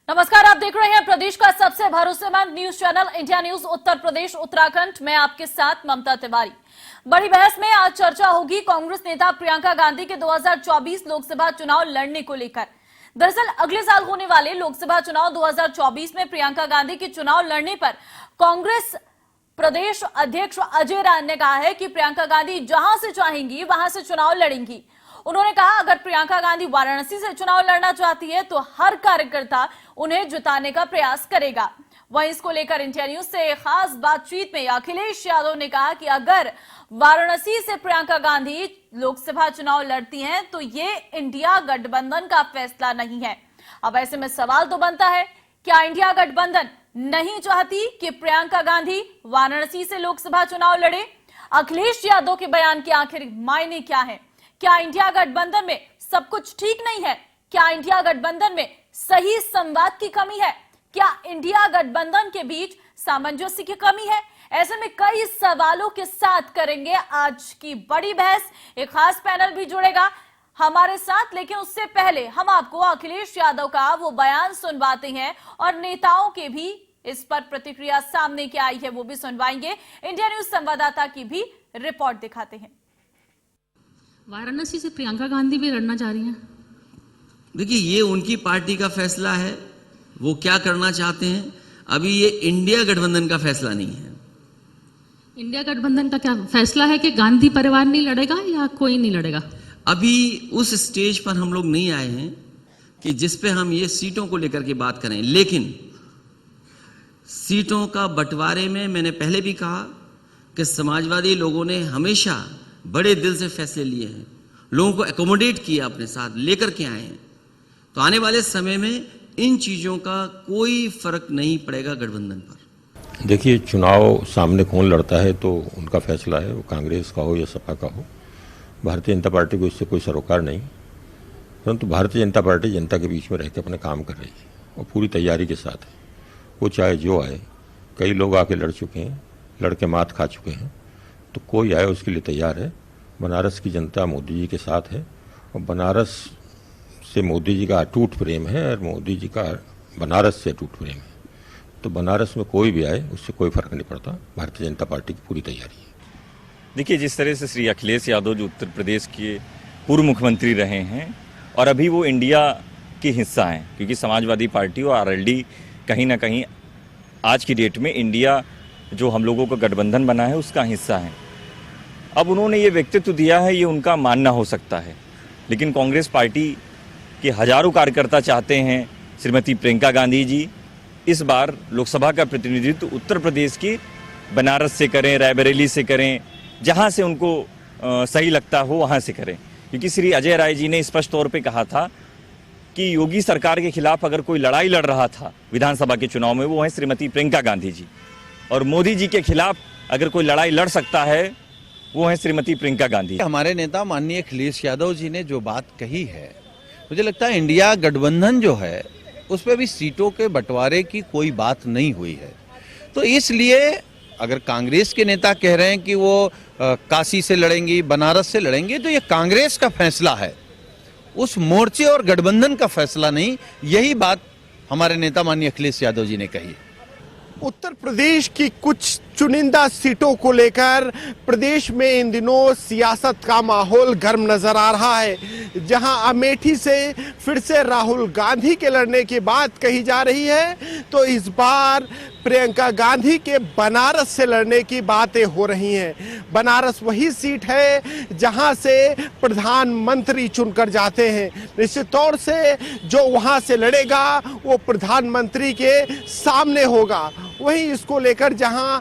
नमस्कार, आप देख रहे हैं प्रदेश का सबसे भरोसेमंद news channel India news Uttar Pradesh Uttarakhand. मैं आपके साथ ममता तिवारी। बड़ी बहस में आज चर्चा होगी कांग्रेस नेता प्रियंका गांधी के 2024 लोकसभा चुनाव लड़ने को लेकर। दरअसल अगले साल होने वाले लोकसभा चुनाव 2024 में प्रियंका गांधी के चुनाव लड़ने पर कांग्रेस प्रदेश अध्यक्ष अजय राय ने कहा है कि प्रियंका गांधी जहां से चाहेंगी वहां से चुनाव लड़ेंगी। उन्होंने कहा अगर प्रियंका गांधी वाराणसी से चुनाव लड़ना चाहती है तो हर कार्यकर्ता उन्हें जिताने का प्रयास करेगा। वहीं इसको लेकर इंडिया न्यूज से खास बातचीत में अखिलेश यादव ने कहा कि अगर वाराणसी से प्रियंका गांधी लोकसभा चुनाव लड़ती हैं तो ये इंडिया गठबंधन का फैसला नहीं है। अब ऐसे में सवाल तो बनता है, क्या इंडिया गठबंधन नहीं चाहती कि प्रियंका गांधी वाराणसी से लोकसभा चुनाव लड़े? अखिलेश यादव के बयान के आखिर मायने क्या है? क्या इंडिया गठबंधन में सब कुछ ठीक नहीं है? क्या इंडिया गठबंधन में सही संवाद की कमी है? क्या इंडिया गठबंधन के बीच सामंजस्य की कमी है? ऐसे में कई सवालों के साथ करेंगे आज की बड़ी बहस। एक खास पैनल भी जुड़ेगा हमारे साथ, लेकिन उससे पहले हम आपको अखिलेश यादव का वो बयान सुनवाते हैं और नेताओं के भी इस पर प्रतिक्रिया सामने क्या आई है वो भी सुनवाएंगे। इंडिया न्यूज संवाददाता की भी रिपोर्ट दिखाते हैं। वाराणसी से प्रियंका गांधी भी लड़ना चाह रही हैं। देखिए, ये उनकी पार्टी का फैसला है, वो क्या करना चाहते हैं। अभी ये इंडिया गठबंधन का फैसला नहीं है। इंडिया गठबंधन का क्या फैसला है कि गांधी परिवार नहीं लड़ेगा या कोई नहीं लड़ेगा? अभी उस स्टेज पर हम लोग नहीं आए हैं कि जिस पे हम ये सीटों को लेकर के बात करें, लेकिन सीटों का बंटवारे में मैंने पहले भी कहा कि समाजवादी लोगों ने हमेशा बड़े दिल से फैसले लिए हैं, लोगों को एकोमोडेट किया, अपने साथ लेकर के आए हैं। तो आने वाले समय में इन चीज़ों का कोई फर्क नहीं पड़ेगा गठबंधन पर। देखिए, चुनाव सामने कौन लड़ता है तो उनका फैसला है, वो कांग्रेस का हो या सपा का हो। भारतीय जनता पार्टी को इससे कोई सरोकार नहीं, परंतु भारतीय जनता पार्टी जनता के बीच में रह के अपने काम कर रही है और पूरी तैयारी के साथ है। वो चाहे जो आए, कई लोग आके लड़ चुके हैं, लड़के मात खा चुके हैं, तो कोई आए उसके लिए तैयार है। बनारस की जनता मोदी जी के साथ है और बनारस से मोदी जी का अटूट प्रेम है और मोदी जी का बनारस से अटूट प्रेम है। तो बनारस में कोई भी आए उससे कोई फर्क नहीं पड़ता। भारतीय जनता पार्टी की पूरी तैयारी है। देखिए, जिस तरह से श्री अखिलेश यादव जो उत्तर प्रदेश के पूर्व मुख्यमंत्री रहे हैं और अभी वो इंडिया के हिस्सा हैं, क्योंकि समाजवादी पार्टी और आरएलडी कहीं ना कहीं आज की डेट में इंडिया जो हम लोगों का गठबंधन बना है उसका हिस्सा है। अब उन्होंने ये व्यक्तित्व दिया है, ये उनका मानना हो सकता है, लेकिन कांग्रेस पार्टी के हजारों कार्यकर्ता चाहते हैं श्रीमती प्रियंका गांधी जी इस बार लोकसभा का प्रतिनिधित्व उत्तर प्रदेश की बनारस से करें, रायबरेली से करें, जहां से उनको सही लगता हो वहां से करें। क्योंकि श्री अजय राय जी ने स्पष्ट तौर पे कहा था कि योगी सरकार के खिलाफ अगर कोई लड़ाई लड़ रहा था विधानसभा के चुनाव में, वो है श्रीमती प्रियंका गांधी जी, और मोदी जी के खिलाफ अगर कोई लड़ाई लड़ सकता है वो है श्रीमती प्रियंका गांधी। हमारे नेता माननीय अखिलेश यादव जी ने जो बात कही है, मुझे लगता है इंडिया गठबंधन जो है उस पर भी सीटों के बंटवारे की कोई बात नहीं हुई है। तो इसलिए अगर कांग्रेस के नेता कह रहे हैं कि वो काशी से लड़ेंगी, बनारस से लड़ेंगे, तो ये कांग्रेस का फैसला है, उस मोर्चे और गठबंधन का फैसला नहीं। यही बात हमारे नेता माननीय अखिलेश यादव जी ने कही है। उत्तर प्रदेश की कुछ चुनिंदा सीटों को लेकर प्रदेश में इन दिनों सियासत का माहौल गर्म नजर आ रहा है। जहां अमेठी से फिर से राहुल गांधी के लड़ने की बात कही जा रही है, तो इस बार प्रियंका गांधी के बनारस से लड़ने की बातें हो रही हैं। बनारस वही सीट है जहां से प्रधानमंत्री चुनकर जाते हैं। निश्चित तौर से जो वहां से लड़ेगा वो प्रधानमंत्री के सामने होगा। वहीं इसको लेकर जहां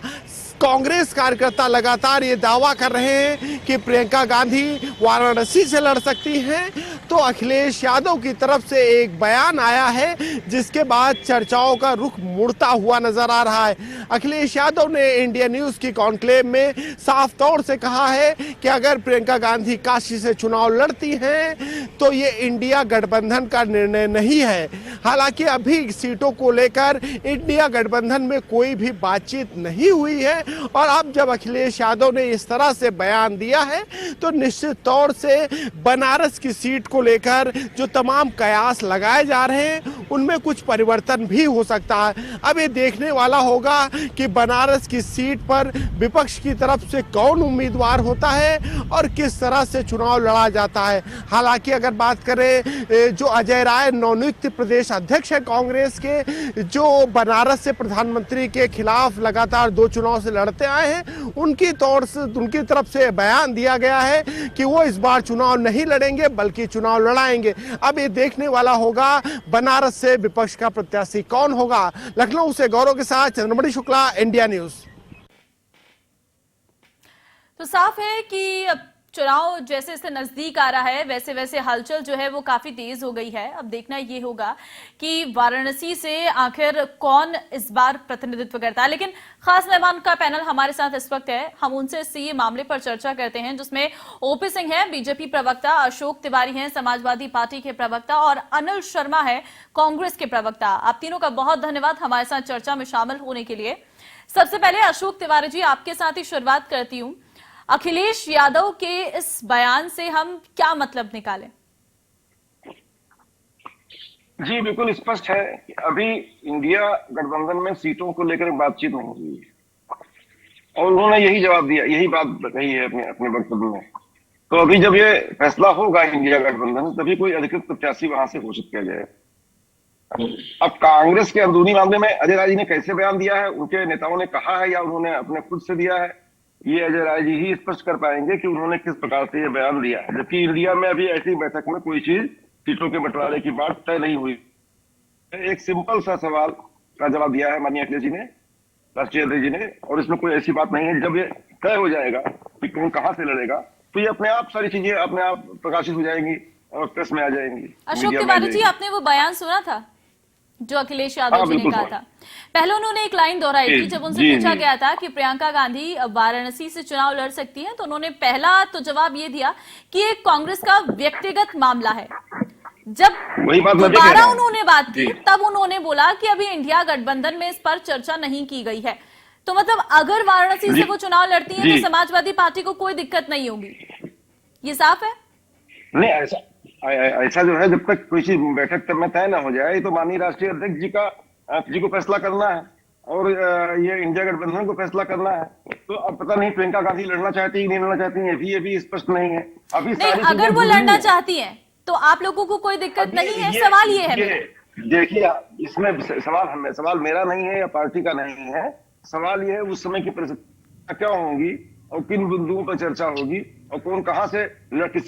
कांग्रेस कार्यकर्ता लगातार ये दावा कर रहे हैं कि प्रियंका गांधी वाराणसी से लड़ सकती हैं, तो अखिलेश यादव की तरफ से एक बयान आया है जिसके बाद चर्चाओं का रुख मुड़ता हुआ नजर आ रहा है। अखिलेश यादव ने इंडिया न्यूज की कॉन्क्लेव में साफ तौर से कहा है कि अगर प्रियंका गांधी काशी से चुनाव लड़ती हैं तो ये इंडिया गठबंधन का निर्णय नहीं है। हालांकि अभी सीटों को लेकर इंडिया गठबंधन में कोई भी बातचीत नहीं हुई है, और अब जब अखिलेश यादव ने इस तरह से बयान दिया है तो निश्चित तौर से बनारस की सीट को लेकर जो तमाम कयास लगाए जा रहे हैं उनमें कुछ परिवर्तन भी हो सकता है। अब ये देखने वाला होगा कि बनारस की सीट पर विपक्ष की तरफ से कौन उम्मीदवार होता है और किस तरह से चुनाव लड़ा जाता है। हालांकि अगर बात करें जो अजय राय नवनियुक्त प्रदेश अध्यक्ष है कांग्रेस के, जो बनारस से प्रधानमंत्री के खिलाफ लगातार 2 चुनाव से लड़ते आए हैं, उनकी तरफ से बयान दिया गया है कि वो इस बार चुनाव नहीं लड़ेंगे बल्कि चुनाव लड़ाएंगे। अब ये देखने वाला होगा बनारस से विपक्ष का प्रत्याशी कौन होगा। लखनऊ से गौरव के साथ चंद्रमणि शुक्ला, इंडिया न्यूज। तो साफ है कि चुनाव जैसे जैसे नजदीक आ रहा है वैसे वैसे हलचल जो है वो काफी तेज हो गई है। अब देखना ये होगा कि वाराणसी से आखिर कौन इस बार प्रतिनिधित्व करता है। लेकिन खास मेहमान का पैनल हमारे साथ इस वक्त है, हम उनसे इस ये मामले पर चर्चा करते हैं जिसमें ओपी सिंह है बीजेपी प्रवक्ता, अशोक तिवारी हैं समाजवादी पार्टी के प्रवक्ता और अनिल शर्मा है कांग्रेस के प्रवक्ता। आप तीनों का बहुत धन्यवाद हमारे साथ चर्चा में शामिल होने के लिए। सबसे पहले अशोक तिवारी जी, आपके साथ ही शुरुआत करती हूं। अखिलेश यादव के इस बयान से हम क्या मतलब निकालें? जी बिल्कुल स्पष्ट है कि अभी इंडिया गठबंधन में सीटों को लेकर बातचीत नहीं हुई है और उन्होंने यही जवाब दिया, यही बात कही है अपने वक्तव्य में। तो अभी जब ये फैसला होगा इंडिया गठबंधन, तभी कोई अधिकृत प्रत्याशी वहां से घोषित किया जाएगा। अब कांग्रेस के अंदरूनी मामले में अजय राय जी ने कैसे बयान दिया है, उनके नेताओं ने कहा है या उन्होंने अपने खुद से दिया है, ये अजय राय जी ही स्पष्ट कर पाएंगे कि उन्होंने किस प्रकार से ये बयान दिया है। जबकि इंडिया में अभी ऐसी बैठक में कोई चीज सीटों के बंटवारे की बात तय नहीं हुई। एक सिंपल सा सवाल का जवाब दिया है माननीय अखिलेश जी ने, राष्ट्रीय अध्यक्ष जी ने, और इसमें कोई ऐसी बात नहीं है। जब ये तय हो जाएगा कि कौन कहां से लड़ेगा तो ये अपने आप सारी चीजें अपने आप प्रकाशित हो जाएंगी और प्रेस में आ जाएंगी। अशोक तिवारी जी, आपने वो बयान सुना था जो अखिलेश यादव जी ने कहा था? पहले उन्होंने एक लाइन दोहराई थी जब उनसे पूछा गया था कि प्रियंका गांधी वाराणसी से चुनाव लड़ सकती हैं, तो उन्होंने पहला तो जवाब ये दिया कि ये कांग्रेस का व्यक्तिगत मामला है। जब दोबारा उन्होंने बात की तब उन्होंने बोला कि अभी इंडिया गठबंधन में इस पर चर्चा नहीं की गई है। तो मतलब अगर वाराणसी से वो चुनाव लड़ती हैं तो समाजवादी पार्टी को कोई दिक्कत नहीं होगी, ये साफ है? नहीं, ऐसा जो है, जब तक कोई चीज बैठक में तय ना हो जाए तो माननीय राष्ट्रीय अध्यक्ष जी को फैसला करना है और ये इंडिया गठबंधन को फैसला करना है। तो अब पता नहीं प्रियंका गांधी लड़ना चाहती है कि नहीं लड़ना चाहती है, ये भी स्पष्ट नहीं है अभी। नहीं, अगर वो लड़ना चाहती है तो आप लोगों को कोई दिक्कत नहीं है? सवाल ये है। देखिए, इसमें सवाल मेरा नहीं है या पार्टी का नहीं है। सवाल ये है उस समय की परिस्थिति क्या होंगी और किन बिंदुओं पर चर्चा होगी और कौन कहां से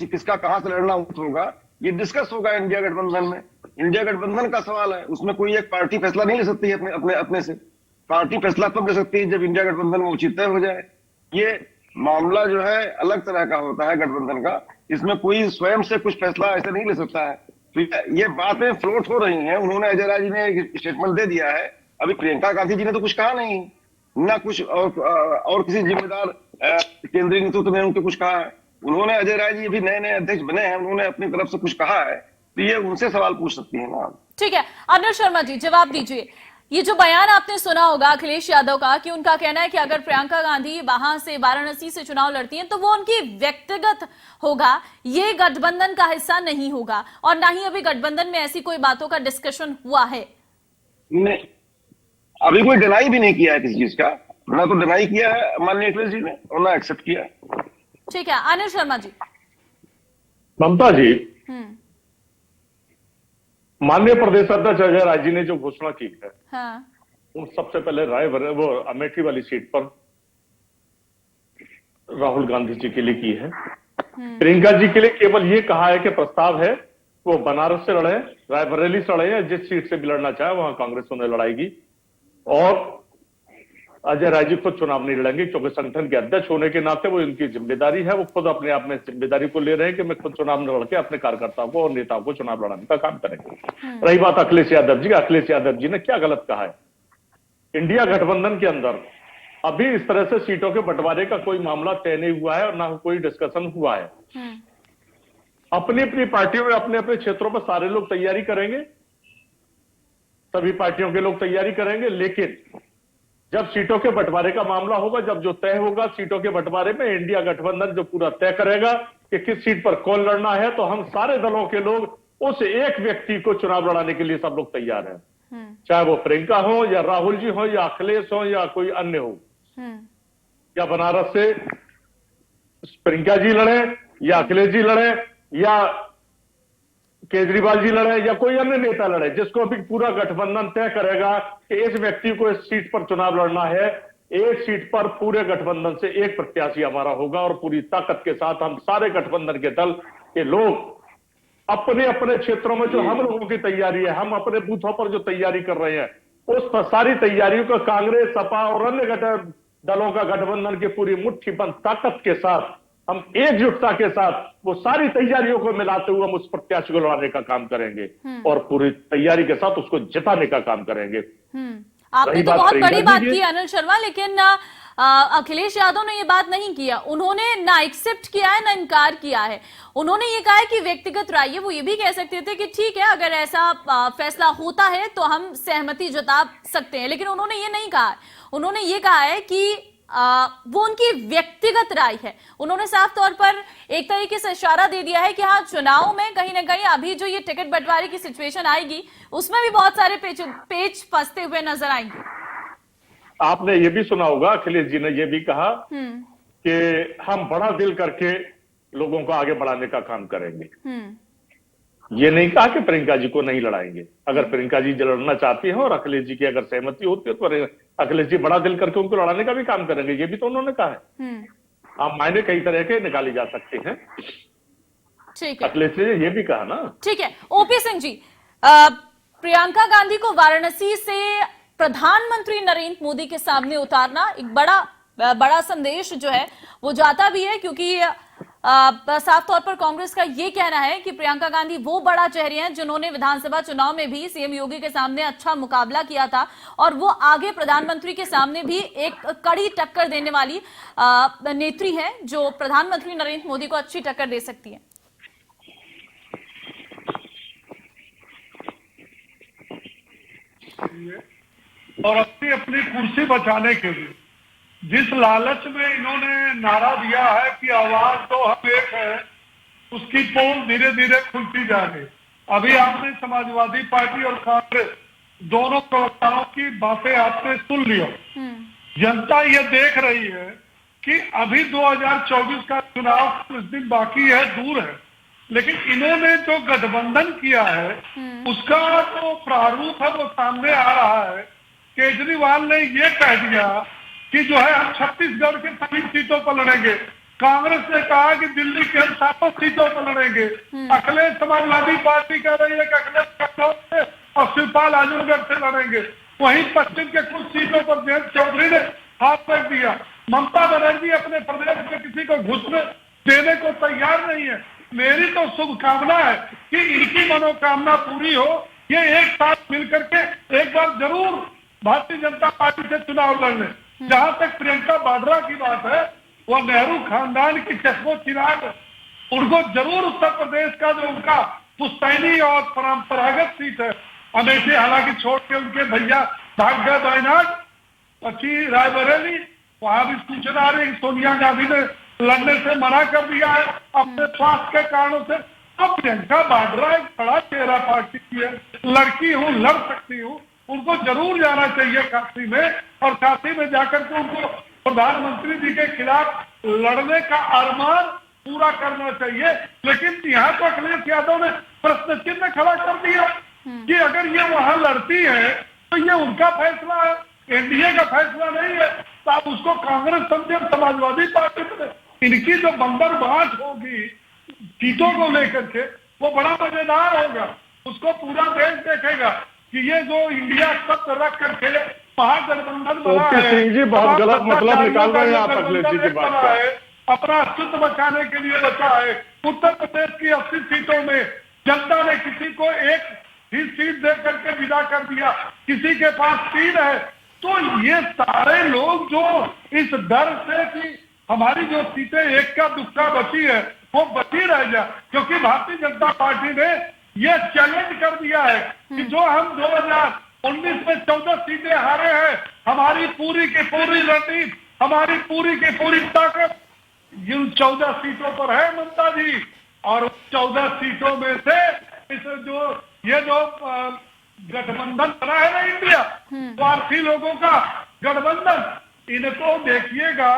किसका कहां से लड़ना होगा, ये डिस्कस होगा इंडिया गठबंधन में। इंडिया गठबंधन का सवाल है, उसमें कोई एक पार्टी फैसला नहीं ले सकती है अपने से। पार्टी फैसला तब ले सकती है जब इंडिया गठबंधन में उचित तय हो जाए। ये मामला जो है अलग तरह का होता है गठबंधन का, इसमें कोई स्वयं से कुछ फैसला ऐसे नहीं ले सकता है। तो ये बातें फ्लोट हो रही हैं। उन्होंने, अजय राय जी ने एक स्टेटमेंट दे दिया है, अभी प्रियंका गांधी जी ने तो कुछ कहा नहीं, ना कुछ और किसी जिम्मेदार केंद्रीय नेतृत्व ने उनको कुछ कहा है। उन्होंने, अजय राय जी अभी नए अध्यक्ष बने हैं, उन्होंने अपनी तरफ से कुछ कहा है, तो ये उनसे सवाल पूछ सकती है ना। ठीक है, अनिल शर्मा जी जवाब दीजिए। ये जो बयान आपने सुना होगा अखिलेश यादव का कि उनका कहना है कि अगर प्रियंका गांधी वहां से वाराणसी से चुनाव लड़ती हैं तो वो उनकी व्यक्तिगत होगा, ये गठबंधन का हिस्सा नहीं होगा और ना ही अभी गठबंधन में ऐसी कोई बातों का डिस्कशन हुआ है। नहीं, अभी कोई डिनाई भी नहीं किया है किसी चीज का, ना तो डिनाई किया है माननीय अखिलेश जी ने और ना एक्सेप्ट किया है। ठीक है, अनिल शर्मा जी। ममता जी, माननीय प्रदेश अध्यक्ष अजय राय जी ने जो घोषणा की है, हाँ। वो सबसे पहले वो अमेठी वाली सीट पर राहुल गांधी जी के लिए की है। प्रियंका जी के लिए केवल ये कहा है कि प्रस्ताव है वो बनारस से लड़े, रायबरेली से लड़े, या जिस सीट से भी लड़ना चाहे वहां कांग्रेस उन्हें लड़ाएगी। और अजय राय जी खुद चुनाव नहीं लड़ेंगे क्योंकि संगठन के अध्यक्ष होने के नाते वो इनकी जिम्मेदारी है, वो खुद अपने आप में जिम्मेदारी को ले रहे हैं कि मैं खुद चुनाव लड़ के अपने कार्यकर्ताओं को और नेताओं को चुनाव लड़ाने का काम करेंगे। रही बात अखिलेश यादव जी, अखिलेश यादव जी ने क्या गलत कहा है? इंडिया गठबंधन के अंदर अभी इस तरह से सीटों के बंटवारे का कोई मामला तय नहीं हुआ है और ना कोई डिस्कशन हुआ है। अपनी अपनी पार्टियों में अपने अपने क्षेत्रों पर सारे लोग तैयारी करेंगे, सभी पार्टियों के लोग तैयारी करेंगे, लेकिन जब सीटों के बंटवारे का मामला होगा, जब जो तय होगा सीटों के बंटवारे में, इंडिया गठबंधन जो पूरा तय करेगा कि किस सीट पर कौन लड़ना है, तो हम सारे दलों के लोग उस एक व्यक्ति को चुनाव लड़ाने के लिए सब लोग तैयार हैं, चाहे वो प्रियंका हो या राहुल जी हो या अखिलेश हो या कोई अन्य हो, या बनारस से प्रियंका जी लड़े या अखिलेश जी लड़े या केजरीवाल जी लड़े या कोई अन्य नेता लड़े, जिसको अभी पूरा गठबंधन तय करेगा कि इस व्यक्ति को इस सीट पर चुनाव लड़ना है, एक सीट पर पूरे गठबंधन से एक प्रत्याशी हमारा होगा और पूरी ताकत के साथ हम सारे गठबंधन के दल के लोग अपने अपने क्षेत्रों में जो हम लोगों की तैयारी है, हम अपने बूथों पर जो तैयारी कर रहे हैं, उस पर सारी तैयारियों का कांग्रेस, सपा और अन्य दलों का गठबंधन की पूरी मुट्ठी बंद ताकत के साथ, हम एकजुटता के साथ वो सारी तैयारियों को मिलाते हुए हम उस प्रत्याशी को लड़ाने का काम करेंगे और पूरी तैयारी के साथ उसको जिताने का काम करेंगे। आपने तो बहुत बड़ी बात की अनिल शर्मा, लेकिन अखिलेश यादव ने ये बात नहीं किया। उन्होंने ना एक्सेप्ट किया है ना इनकार किया है। उन्होंने ये कहा है कि व्यक्तिगत राय है। वो ये भी कह सकते थे कि ठीक है, अगर ऐसा फैसला होता है तो हम सहमति जता सकते हैं, लेकिन उन्होंने ये नहीं कहा। उन्होंने ये कहा है कि वो उनकी व्यक्तिगत राय है। उन्होंने साफ तौर पर एक तरीके से इशारा दे दिया है कि हाँ, चुनाव में कहीं ना कहीं अभी जो ये टिकट बंटवारे की सिचुएशन आएगी उसमें भी बहुत सारे पेच फंसते हुए नजर आएंगे। आपने ये भी सुना होगा, अखिलेश जी ने ये भी कहा कि हम बड़ा दिल करके लोगों को आगे बढ़ाने का काम करेंगे। ये नहीं कहा कि प्रियंका जी को नहीं लड़ाएंगे। अगर प्रियंका जी लड़ना चाहती है और अखिलेश जी की अगर सहमति होती है तो अखिलेश जी बड़ा दिल करके उनको लड़ाने का भी काम करेंगे, ये भी तो उन्होंने कहा है। आप मायने कई तरह के निकाले जा सकते हैं। ठीक है, अखिलेश जी ने ये भी कहा ना। ठीक है, ओपी सिंह जी, प्रियंका गांधी को वाराणसी से प्रधानमंत्री नरेंद्र मोदी के सामने उतारना एक बड़ा संदेश जो है वो जाता भी है, क्योंकि साफ तौर पर कांग्रेस का ये कहना है कि प्रियंका गांधी वो बड़ा चेहरे हैं जिन्होंने विधानसभा चुनाव में भी सीएम योगी के सामने अच्छा मुकाबला किया था और वो आगे प्रधानमंत्री के सामने भी एक कड़ी टक्कर देने वाली नेत्री है जो प्रधानमंत्री नरेंद्र मोदी को अच्छी टक्कर दे सकती है। और अपनी अपनी कुर्सी बचाने के लिए जिस लालच में इन्होंने नारा दिया है कि आवाज तो हम एक है, उसकी पोल धीरे धीरे खुलती जा रही। अभी आपने समाजवादी पार्टी और कांग्रेस दोनों प्रवक्ताओं की बातें आपने सुन लिया। जनता ये देख रही है कि अभी 2024 का चुनाव कुछ दिन बाकी है, दूर है, लेकिन इन्होंने जो गठबंधन किया है उसका जो प्रारूप है वो सामने आ रहा है। केजरीवाल ने ये कह दिया कि जो है हम छत्तीसगढ़ के सभी सीटों पर लड़ेंगे। कांग्रेस ने कहा कि दिल्ली के हम 7 सीटों पर लड़ेंगे। अखिलेश समाजवादी पार्टी कह रही है कि अखिलेश लखनऊ से और शिवपाल आजमगढ़ से लड़ेंगे। वहीं पश्चिम के कुछ सीटों पर जयंत चौधरी ने हाथ रख दिया। ममता बनर्जी अपने प्रदेश में किसी को घुसने देने को तैयार नहीं है। मेरी तो शुभकामना है कि इनकी मनोकामना पूरी हो। ये एक साथ मिलकर के एक बार जरूर भारतीय जनता पार्टी से चुनाव लड़ने। जहां तक प्रियंका वाड्रा की बात है, वह नेहरू खानदान की चश्मो चिराग, उनको जरूर उत्तर प्रदेश का जो उनका पुश्तैनी और परंपरागत सीट है अमेठी, हालांकि छोड़ के उनके भैया भाग गए वायनाड, अच्छी रायबरेली, वहां भी सूचना आ रही सोनिया गांधी ने लड़ने से मना कर दिया है अपने स्वास्थ्य के कारणों से। अब प्रियंका वाड्रा एक बड़ा चेहरा पार्टी की है, लड़की हूँ, लड़ सकती हूँ, उनको जरूर जाना चाहिए काशी में और काशी में जाकर के उनको प्रधानमंत्री जी के खिलाफ लड़ने का अरमान पूरा करना चाहिए। लेकिन यहाँ तो अखिलेश यादव ने प्रश्न चिन्ह खड़ा कर दिया कि अगर ये वहां लड़ती है तो ये उनका फैसला है, एनडीए का फैसला नहीं है। तो आप उसको कांग्रेस समझे, समाजवादी पार्टी में इनकी जो बंदर बांट होगी सीटों को लेकर के वो बड़ा मजेदार होगा। उसको पूरा देश देखेगा कि ये जो इंडिया शब्द रख करके महागठबंधन बना है, जी बहुत गलत मतलब निकाल रहे हैं आप अखिलेश जी की बात का। अपना अस्तित्व बचाने के लिए बचा है। उत्तर प्रदेश की 80 सीटों में जनता ने किसी को एक ही सीट दे करके विदा कर दिया, किसी के पास 3 है। तो ये सारे लोग जो इस डर से कि हमारी जो सीटें एक का दुक्का बची है वो बची रह जाए, क्योंकि भारतीय जनता पार्टी ने ये चैलेंज कर दिया है कि जो हम 2019 में 14 सीटें हारे हैं, हमारी पूरी की पूरी रणनीति, हमारी पूरी की पूरी ताकत इन 14 सीटों पर है ममता जी। और 14 सीटों में से इस ये जो गठबंधन बना है ना इंडिया, स्वार्थी लोगों का गठबंधन, इनको देखिएगा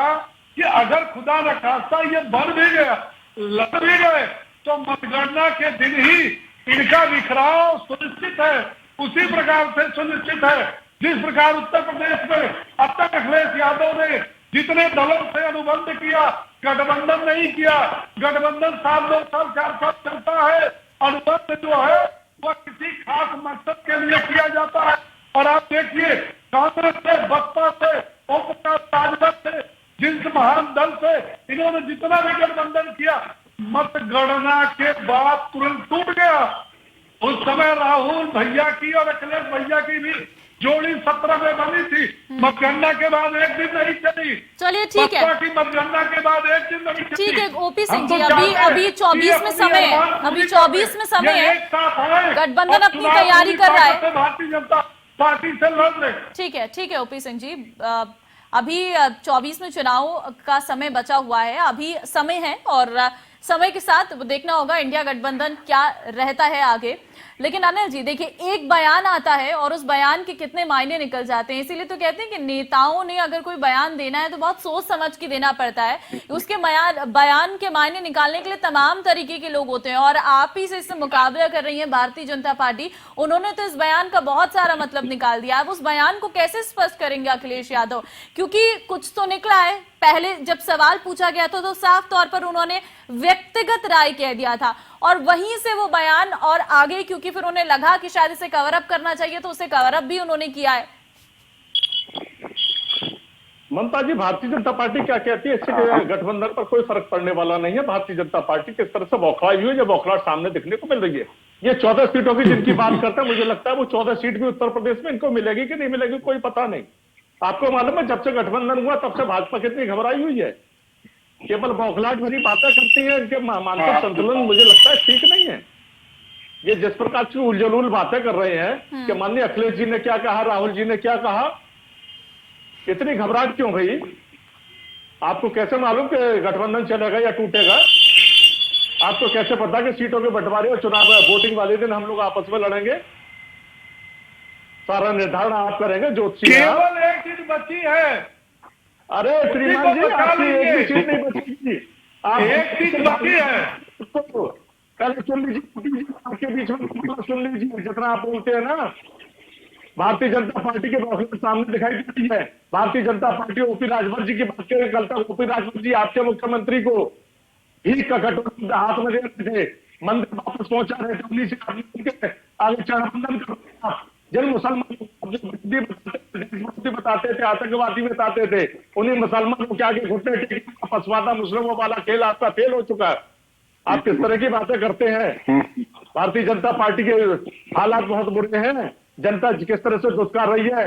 कि अगर खुदा न खास्ता ये बन भी गया, लड़ भी गए, तो मतगणना के दिन ही इनका बिखराव सुनिश्चित है। उसी प्रकार से सुनिश्चित है जिस प्रकार उत्तर प्रदेश में अब तक अखिलेश यादव ने जितने दलों से अनुबंध किया, गठबंधन नहीं किया। गठबंधन 7 2 साल 4 साल चलता है, अनुबंध जो है वह किसी खास मकसद के लिए किया जाता है। और आप देखिए कांग्रेस से, बसपा से, ओम प्रकाश राजभर से, जिस महान दल से इन्होंने जितना भी गठबंधन किया, मतगणना के बाद तुरंत टूट गया। उस समय राहुल भैया की और अखिलेश भैया की भी जोड़ी 17 में बनी थी, मतगणना के बाद एक दिन नहीं चली। चलिए ठीक है, की मतगणना के बाद एक दिन नहीं चली। ठीक है ओपी सिंह जी, अभी 24 में समय है, अभी 24 में समय है, गठबंधन अपनी तैयारी कर रहा है, भारतीय जनता पार्टी से लड़ रहे। ठीक है ओपी सिंह जी, अभी 24 में चुनाव का समय बचा हुआ है, अभी समय है और समय के साथ देखना होगा इंडिया गठबंधन क्या रहता है आगे। लेकिन अनिल जी देखिए, एक बयान आता है और उस बयान के कितने मायने निकल जाते हैं, इसीलिए तो कहते हैं कि नेताओं ने अगर कोई बयान देना है तो बहुत सोच समझ के देना पड़ता है। उसके बयान के मायने निकालने के लिए तमाम तरीके के लोग होते हैं और आप ही से इससे मुकाबला कर रही है भारतीय जनता पार्टी। उन्होंने तो इस बयान का बहुत सारा मतलब निकाल दिया। आप उस बयान को कैसे स्पष्ट करेंगे अखिलेश यादव, क्योंकि कुछ तो निकला है। पहले जब सवाल पूछा गया था तो साफ तौर पर उन्होंने व्यक्तिगत राय कह दिया था और वहीं से वो बयान और आगे, क्योंकि फिर उन्हें लगा कि शायद इसे कवर अप करना चाहिए तो उसे कवर अप भी उन्होंने किया है। ममता जी, भारतीय जनता पार्टी क्या कहती है, इससे गठबंधन पर कोई फर्क पड़ने वाला नहीं है। भारतीय जनता पार्टी किस तरह से बौखलाई हुई है, जो बौखलाहट सामने दिखने को मिल रही है। ये 14 सीटों की जिनकी बात करते हैं, मुझे लगता है वो 14 सीट भी उत्तर प्रदेश में इनको मिलेगी कि नहीं मिलेगी कोई पता नहीं। आपको मालूम है जब से गठबंधन हुआ तब से भाजपा कितनी घबराई हुई है, केवल बौखलाहट भरी बातें करती है। इनके मानसिक संतुलन मुझे लगता है ठीक नहीं है। ये जिस प्रकार की उलझुल बातें कर रहे हैं कि माननीय अखिलेश जी ने क्या कहा, राहुल जी ने क्या कहा, इतनी घबराहट क्यों भई? आपको कैसे मालूम कि गठबंधन चलेगा या टूटेगा? आपको कैसे पता कि सीटों के बंटवारे और चुनाव वोटिंग वाले दिन हम लोग आपस में लड़ेंगे? सारा निर्धारण आप करेंगे, ज्योतिषी केवल एक चीज बची है। अरे श्रीमान जी, आपकी एक भी सीट नहीं बची, आप एक चीज बची है। तो पहले सुन लीजिए, आपके बीच में सुन लीजिए, जितना आप बोलते हैं ना, भारतीय जनता पार्टी के बौखलाहट सामने दिखाई देती है। भारतीय जनता पार्टी ओपी राजभर जी की बात करें, कल तक ओपी राजभर जी आपके मुख्यमंत्री को भीख का कटोरा हाथ में दे रहे थे, मंदिर वापस पहुंचा रहे थे, उन्हीं से आगे चढ़ाबंदन कर जिन मुसलमान बताते थे, आतंकवादी बताते थे, उन्हीं मुसलमानों के आगे घुटने टेकने पसवादा मुस्लिमों वाला खेल आपका फेल हो चुका है। आप किस तरह की बातें करते हैं? भारतीय जनता पार्टी के हालात बहुत बुरे हैं। जनता किस तरह से दुत्कार रही है,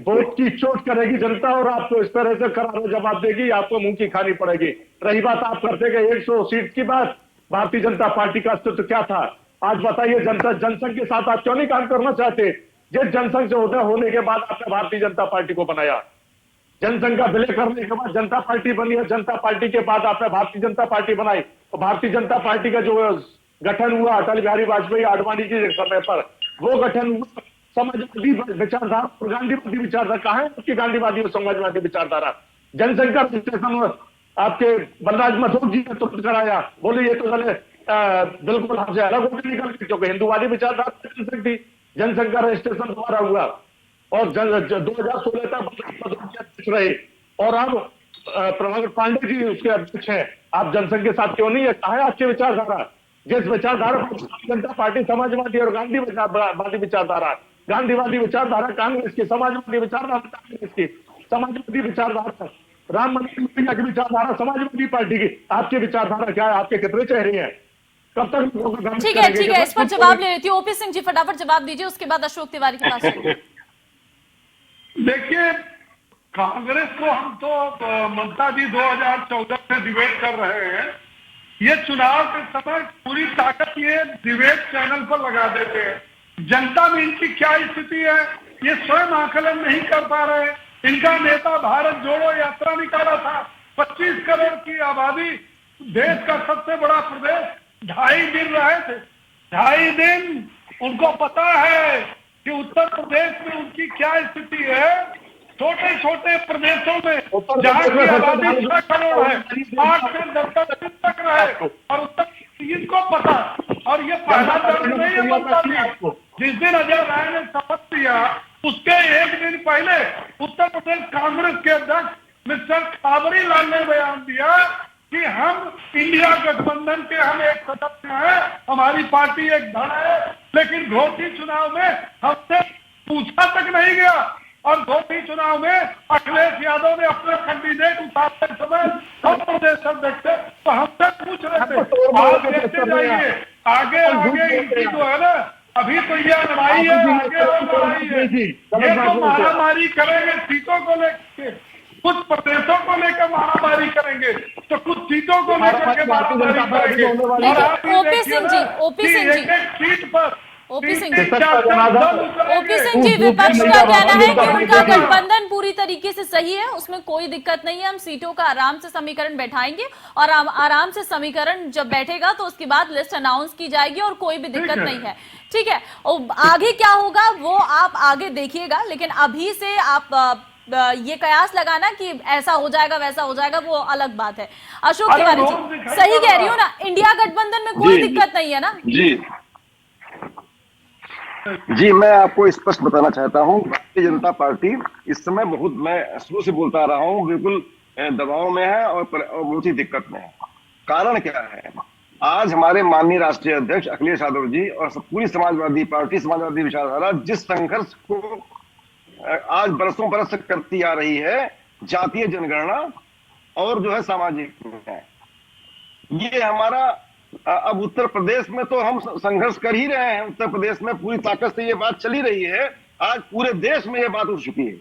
वोट की चोट करेगी जनता और आपको इस तरह से करारा जवाब देगी, आपको मुंह की खानी पड़ेगी। रही बात आप करते गए 100 सीट की बात, भारतीय जनता पार्टी का अस्तित्व क्या था? आज बताइए, जनता जनसंघ के साथ आप क्यों नहीं काम करना चाहते? जिस जनसंघ से होने के बाद आपने भारतीय जनता पार्टी को बनाया, जनसंघ का विलय करने के बाद जनता पार्टी बनी है, जनता पार्टी के बाद आपने भारतीय जनता पार्टी बनाई। तो भारतीय जनता पार्टी का जो गठन हुआ अटल बिहारी वाजपेयी आडवाणी के समय पर, वो गठन हुआ समाजवादी विचारधारा और गांधीवादी विचारधारा। कहाँ है आपकी गांधीवादी और समाजवादी विचारधारा? जनसंघ का रजिस्ट्रेशन आपके बलराज मधोक जी ने तुरंत कराया, बोले ये तो बिल्कुल हमसे अलग होकर निकल गई, क्योंकि हिंदूवादी विचारधारा जनसंघ थी। जनसंघ का रजिस्ट्रेशन दोबारा हुआ और 2016 तक रहे और अब प्रभाकर पांडे जी उसके अध्यक्ष हैं। आप जनसंघ के साथ क्यों नहीं है? कहा है आपकी विचारधारा? जिस विचारधारा जनता पार्टी समाजवादी और गांधीवादी विचारधारा, गांधीवादी विचारधारा कांग्रेस की, समाजवादी विचारधारा कांग्रेस की, समाजवादी विचारधारा राम मंदिर की विचारधारा समाजवादी पार्टी की। आपकी विचारधारा क्या है? आपके कितने चेहरे हैं? कब तक? ठीक है, इस पर जवाब ले लेती हूँ। ओपी सिंह जी फटाफट जवाब दीजिए, उसके बाद अशोक तिवारी के पास चलिए। देखिए, कांग्रेस को हम तो ममता जी 2014 से डिबेट कर रहे हैं। ये चुनाव के समय पूरी ताकत ये डिबेट चैनल पर लगा देते हैं। जनता में इनकी क्या स्थिति है ये स्वयं आकलन नहीं कर पा रहे। इनका नेता भारत जोड़ो यात्रा निकाला था, 25 करोड़ की आबादी, देश का सबसे बड़ा प्रदेश, 2.5 मिल रहे थे, 2.5 दिन उनको पता है कि उत्तर प्रदेश में उनकी क्या स्थिति है। छोटे छोटे प्रदेशों में जहाँ की आबादी 6 करोड़ है, 8 से 10 दिन तक रहे, और उत्तर इनको पता। और ये पहला दर्ज नहीं है ममता जी। जिस दिन अजय राय ने शपथ लिया उसके 1 दिन पहले उत्तर प्रदेश कांग्रेस के अध्यक्ष मिस्टर खाबरी लाल ने बयान दिया कि हम इंडिया गठबंधन के हम एक सदस्य हैं, हमारी पार्टी एक धड़ है, लेकिन घोषी चुनाव में हमसे पूछा तक नहीं गया। और घोषी चुनाव में अखिलेश यादव ने अपने कैंडिडेट उतारते समय हम प्रदेश अध्यक्ष थे तो हमसे पूछ रहे थे। आप देखते जाइए आगे आगे इनकी जो है ना, अभी तो यह लड़ाई है, आगे और लड़ाई है। ये तो मारामारी करेंगे सीटों को लेकर, कुछ प्रदेशों को लेकर मारामारी करेंगे, तो कुछ सीटों को लेकर के मारामारी करेंगे। और आप ओपी सिंह जी, ओपी सिंह जी, एक सीट पर ओपी सिंह जी, विपक्ष का कहना है कि उनका गठबंधन पूरी तरीके से सही है, उसमें कोई दिक्कत नहीं है, हम सीटों का आराम से समीकरण बैठाएंगे और आराम से समीकरण जब बैठेगा तो उसके बाद लिस्ट अनाउंस की जाएगी और कोई भी दिक्कत नहीं है। ठीक है, और आगे क्या होगा वो आप आगे देखिएगा, लेकिन अभी से आप ये कयास लगाना कि ऐसा हो जाएगा वैसा हो जाएगा वो अलग बात है। अशोक तिवारी जी, सही कह रही हूँ ना, इंडिया गठबंधन में कोई दिक्कत नहीं है ना? जी मैं आपको स्पष्ट बताना चाहता हूँ, भारतीय जनता पार्टी इस समय बहुत, मैं शुरू से बोलता आ रहा हूँ, बिल्कुल दबाव में है और बहुत ही दिक्कत में है। कारण क्या है? आज हमारे माननीय राष्ट्रीय अध्यक्ष अखिलेश यादव जी और पूरी समाजवादी पार्टी, समाजवादी विचारधारा जिस संघर्ष को आज बरसों बरस से करती आ रही है, जातीय जनगणना और जो है सामाजिक न्याय, ये हमारा अब उत्तर प्रदेश में तो हम संघर्ष कर ही रहे हैं। उत्तर प्रदेश में पूरी ताकत से ये बात चली रही है, आज पूरे देश में ये बात उठ चुकी है।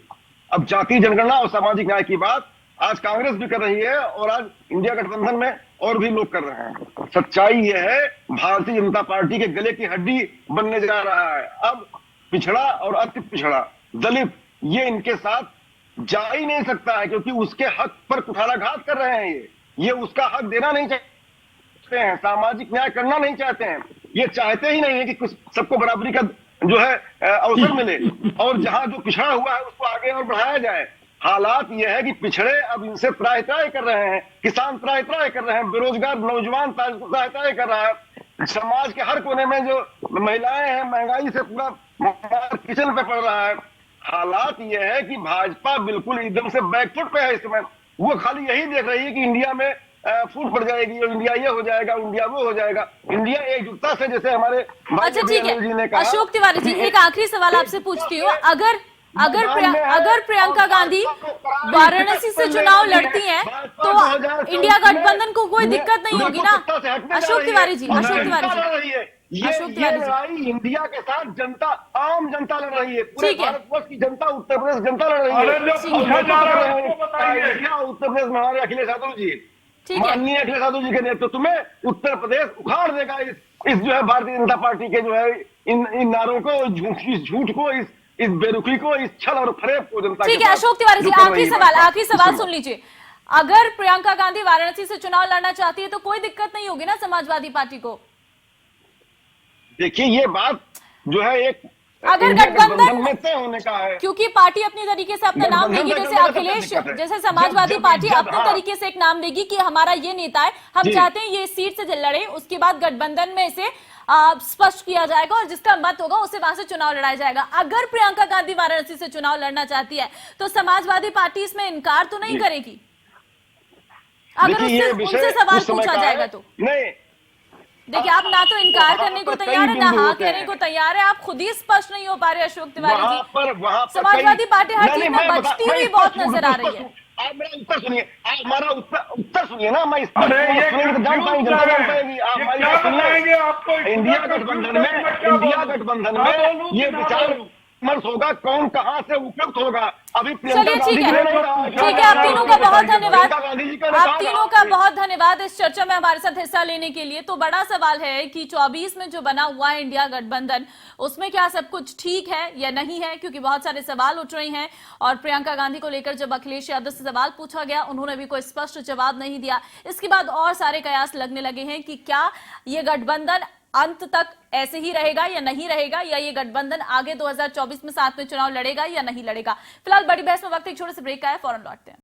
अब जातीय जनगणना और सामाजिक न्याय की बात आज कांग्रेस भी कर रही है और आज इंडिया गठबंधन में और भी लोग कर रहे हैं। सच्चाई यह है, भारतीय जनता पार्टी के गले की हड्डी बनने जा रहा है। अब पिछड़ा और अति पिछड़ा दलित ये इनके साथ जा ही नहीं सकता है, क्योंकि उसके हक पर कुठाराघात कर रहे हैं। ये उसका हक देना नहीं चाहते हैं, सामाजिक न्याय करना नहीं चाहते हैं, ये चाहते ही नहीं है कि कुछ सबको बराबरी का जो है अवसर मिले और जहां जो पिछड़ा हुआ है उसको आगे और बढ़ाया जाए। हालात यह है कि पिछड़े अब इनसे त्राहि त्राहि कर रहे हैं, किसान त्राहि त्राहि कर रहे हैं, बेरोजगार नौजवान त्राहि त्राहि कर रहा है, समाज के हर कोने में जो महिलाएं हैं महंगाई से पूरा किचन पे पड़ रहा है। हालात यह है कि भाजपा बिल्कुल एकदम से बैकफुट पे है इस समय। वो खाली यही देख रही है कि इंडिया में फूट पड़ जाएगी और इंडिया ये हो जाएगा, इंडिया वो हो जाएगा। इंडिया एकजुटता से, जैसे हमारे अच्छा ठीक है अशोक तिवारी जी, एक आखिरी सवाल आपसे पूछती हूँ, अगर प्रियंका गांधी वाराणसी से चुनाव लड़ती हैं तो इंडिया गठबंधन को कोई दिक्कत नहीं होगी ना? अशोक तिवारी जी, अशोक तिवारी जी, ये लड़ाई इंडिया के साथ जनता, आम जनता लड़ रही है, पूरे भारतवर्ष की जनता, उत्तर प्रदेश जनता लड़ रही है। उत्तर प्रदेश में हमारे अखिलेश यादव जी, माननीय अखिलेश यादव जी के नेतृत्व में उत्तर प्रदेश उखाड़ देगा इस जो है भारतीय जनता पार्टी के जो है इन नारों को, झूठ को, इस बेरुखी को, इस छल और फरेब को जनता। ठीक है अशोक तिवारी जी, आखिरी सवाल सुन लीजिए। अगर प्रियंका गांधी वाराणसी से चुनाव लड़ना चाहती है तो कोई दिक्कत नहीं होगी ना समाजवादी पार्टी को? देखिए ये बात जो है एक अगर गठबंधन में तय होने का है, क्योंकि पार्टी अपनी तरीके से अपना नाम देगी, जैसे अखिलेश, जैसे समाजवादी पार्टी अपने तरीके से एक नाम देगी कि हमारा ये नेता है, हम चाहते हैं ये सीट से लड़े, उसके बाद गठबंधन में इसे स्पष्ट किया जाएगा और जिसका मत होगा उससे वहां से चुनाव लड़ाया जाएगा। अगर प्रियंका गांधी वाराणसी से चुनाव लड़ना चाहती है तो समाजवादी पार्टी इसमें इनकार तो नहीं करेगी? अगर उनसे सवाल पूछा जाएगा तो नहीं। देखिए आप ना तो इनकार करने को तैयार है ना हाँ कहने को तैयार है, आप खुद ही स्पष्ट नहीं हो पा रहे अशोक तिवारी जी। समाजवादी पार्टी हर चीज में बचती हुई बहुत नजर आ रही है। आप मेरा उत्तर सुनिए, आप हमारा उत्तर सुनिए ना, मैं इस पर जान पाएंगे, जनता जान पाएगी। आप हमारी बात सुनिए। इंडिया गठबंधन में ये विचार विमर्श होगा, कौन कहां से उपयुक्त होगा। अभी चलिए ठीक है, आप तीनों का बहुत धन्यवाद, आप तीनों का बहुत धन्यवाद इस चर्चा में हमारे साथ हिस्सा लेने के लिए। तो बड़ा सवाल है कि 24 में जो बना हुआ है इंडिया गठबंधन, उसमें क्या सब कुछ ठीक है या नहीं है, क्योंकि बहुत सारे सवाल उठ रहे हैं। और प्रियंका गांधी को लेकर जब अखिलेश यादव से सवाल पूछा गया, उन्होंने भी कोई स्पष्ट जवाब नहीं दिया। इसके बाद और सारे कयास लगने लगे हैं कि क्या ये गठबंधन अंत तक ऐसे ही रहेगा या नहीं रहेगा, या ये गठबंधन आगे 2024 में साथ में चुनाव लड़ेगा या नहीं लड़ेगा। फिलहाल बड़ी बहस में वक्त एक छोटे से ब्रेक का है, फौरन लौटते हैं।